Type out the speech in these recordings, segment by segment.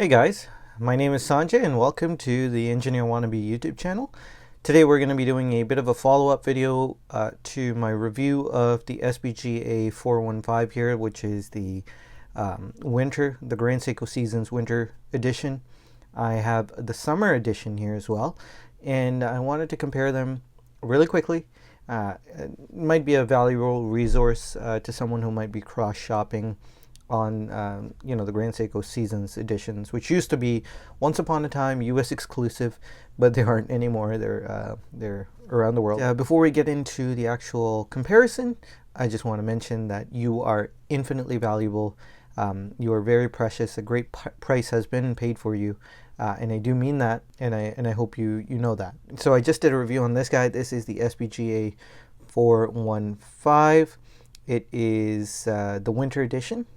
Hey guys, my name is Sanjay and welcome to the Engineer Wannabe YouTube channel. Today we're going to be doing a bit of a follow-up video to my review of the SBGA415 here, which is the the Grand Seiko Seasons Winter Edition. I have the Summer Edition here as well, and I wanted to compare them really quickly. It might be a valuable resource to someone who might be cross-shopping on the Grand Seiko Seasons editions, which used to be once upon a time US exclusive, but they aren't anymore. They're around the world. Before we get into the actual comparison, I just want to mention that you are infinitely valuable. You are very precious. A great price has been paid for you, and I do mean that, and I hope you know that. So I just did a review on this guy. This is the SBGA 415. It is the winter edition,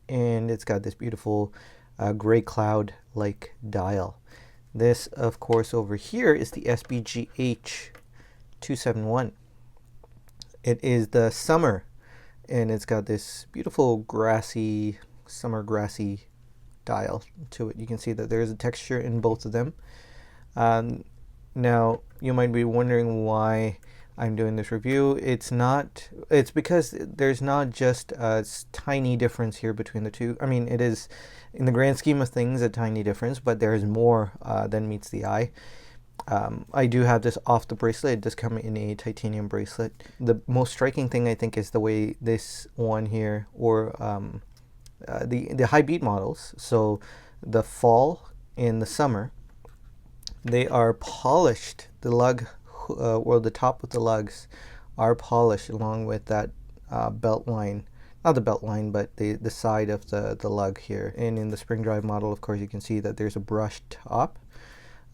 and it's got this beautiful gray cloud-like dial. This, of course, over here is the SBGH271. It is the summer, and it's got this beautiful summer grassy dial to it. You can see that there is a texture in both of them. Now, you might be wondering why I'm doing this review. It's because there's not just a tiny difference here between the two. I mean, it is, in the grand scheme of things, a tiny difference, but there is more than meets the eye. I do have this off the bracelet. It does come in a titanium bracelet. The most striking thing, I think, is the way this one here, or the high beat models, so the fall and the summer, they are polished. The lug, or the top of the lugs, are polished along with that belt line, not the belt line, but the side of the lug here. And in the spring drive model, of course, you can see that there's a brushed top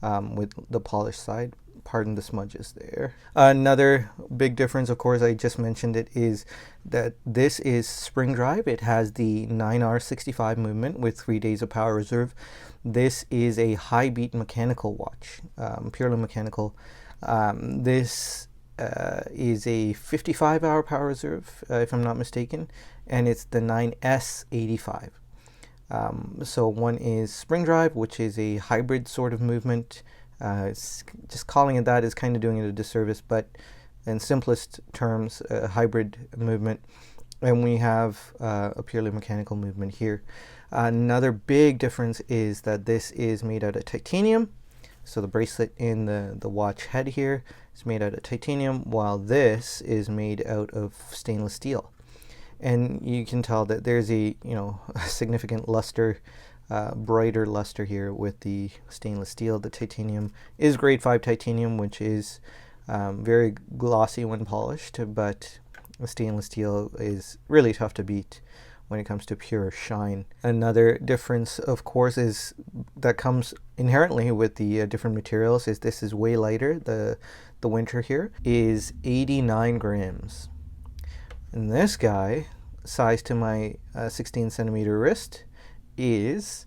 with the polished side. Pardon the smudges there. Another big difference, of course, I just mentioned it, is that this is spring drive. It has the 9R65 movement with 3 days of power reserve. This is a high beat mechanical watch, purely mechanical. This is a 55-hour power reserve, if I'm not mistaken, and it's the 9S85. So one is spring drive, which is a hybrid sort of movement. It's just calling it that is kind of doing it a disservice, but in simplest terms, a hybrid movement. And we have a purely mechanical movement here. Another big difference is that this is made out of titanium. So the bracelet in the watch head here is made out of titanium, while this is made out of stainless steel. And you can tell that there's a significant luster, brighter luster here with the stainless steel. The titanium is grade 5 titanium, which is very glossy when polished, but the stainless steel is really tough to beat when it comes to pure shine. Another difference, of course, is that comes inherently with the different materials, is this is way lighter. The winter here is 89 grams. And this guy, size to my 16 centimeter wrist, is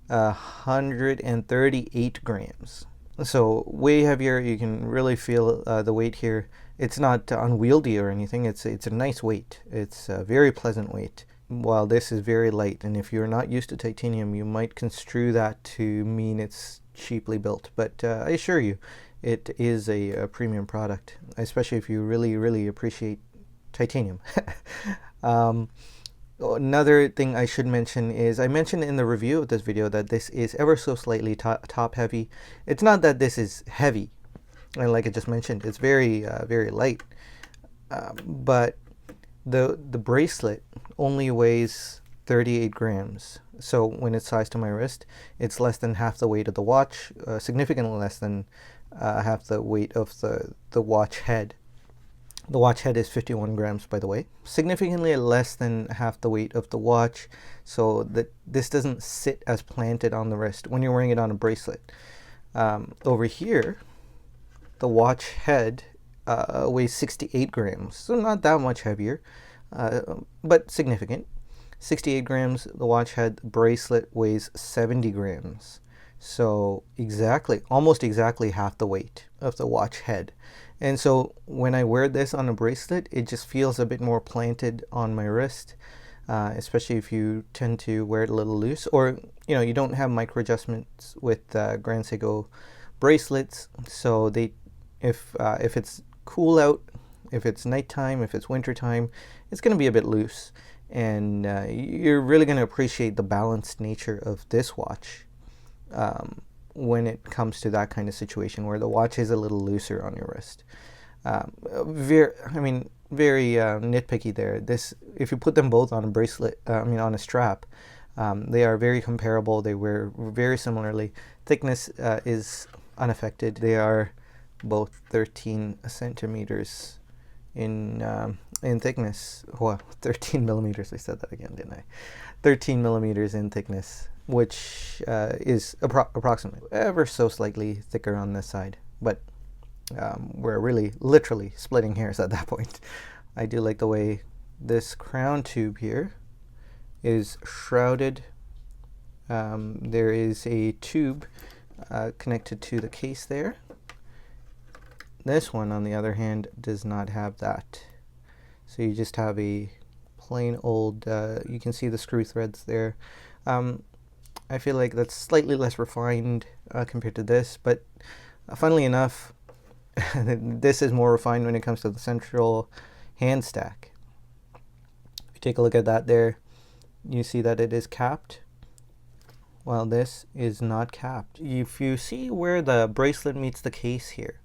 138 grams. So way heavier. You can really feel the weight here. It's not unwieldy or anything. It's a nice weight. It's a very pleasant weight, while this is very light. And if you're not used to titanium, you might construe that to mean it's cheaply built, but I assure you it is a premium product, especially if you really appreciate titanium. Another thing I should mention is, I mentioned in the review of this video that this is ever so slightly top heavy. It's not that this is heavy, and like I just mentioned, it's very light, but the bracelet only weighs 38 grams. So when it's sized to my wrist, it's less than half the weight of the watch, significantly less than half the weight of the watch head. The watch head is 51 grams, by the way, significantly less than half the weight of the watch, so that this doesn't sit as planted on the wrist when you're wearing it on a bracelet. Over here, the watch head weighs 68 grams, so not that much heavier, but significant. 68 grams. The watch head bracelet weighs 70 grams, so almost exactly half the weight of the watch head. And so when I wear this on a bracelet, it just feels a bit more planted on my wrist. especially if you tend to wear it a little loose, or you don't have micro adjustments with Grand Seiko bracelets. So if it's cool out, if it's nighttime, if it's wintertime, it's going to be a bit loose, and you're really going to appreciate the balanced nature of this watch when it comes to that kind of situation where the watch is a little looser on your wrist. Very nitpicky there. If you put them both on a bracelet, on a strap, they are very comparable. They wear very similarly. Thickness is unaffected. They are both 13 centimeters in thickness. Well, 13 millimeters. I said that again, didn't I? 13 millimeters in thickness, which is approximately ever so slightly thicker on this side, but we're really literally splitting hairs at that point. I do like the way this crown tube here is shrouded. There is a tube connected to the case there. This one, on the other hand, does not have that. So you just have a plain old, you can see the screw threads there. I feel like that's slightly less refined compared to this, but funnily enough, this is more refined when it comes to the central hand stack. If you take a look at that there, you see that it is capped, while this is not capped. If you see where the bracelet meets the case here,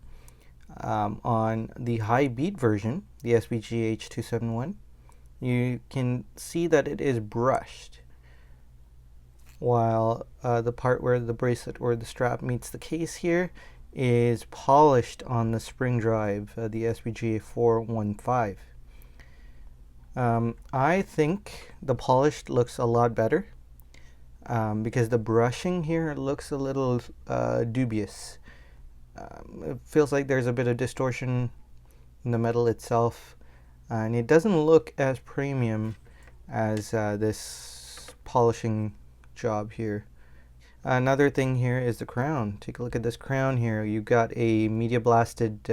on the high beat version, the SBGH271, you can see that it is brushed, while the part where the bracelet or the strap meets the case here is polished on the spring drive, the SBGA415. I think the polished looks a lot better because the brushing here looks a little dubious. It feels like there's a bit of distortion in the metal itself, and it doesn't look as premium as this polishing job here. Another thing here is the crown. Take a look at this crown here. You've got a media blasted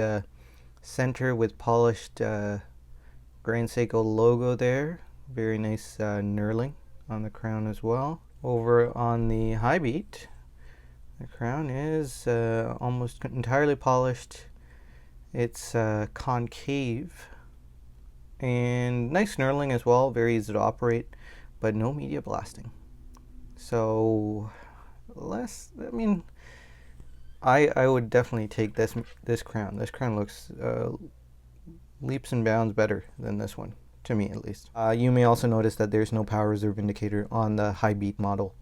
center with polished Grand Seiko logo there. Very nice knurling on the crown as well. Over on the high beat, the crown is almost entirely polished. It's concave and nice knurling as well. Very easy to operate, but no media blasting. So I would definitely take this crown. This crown looks leaps and bounds better than this one, to me at least. You may also notice that there's no power reserve indicator on the high beat model,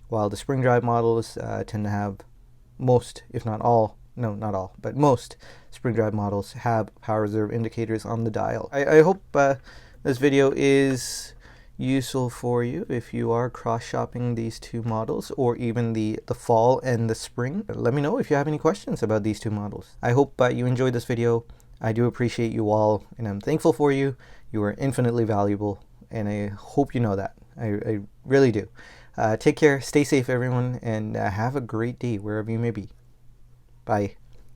while the spring drive models tend to have most, if not all, no, not all, but most spring drive models have power reserve indicators on the dial. I hope this video is useful for you if you are cross-shopping these two models, or even the fall and the spring. Let me know if you have any questions about these two models. I hope you enjoyed this video. I do appreciate you all, and I'm thankful for you. You are infinitely valuable, and I hope you know that. I really do. Take care, stay safe everyone, and have a great day wherever you may be. Bye.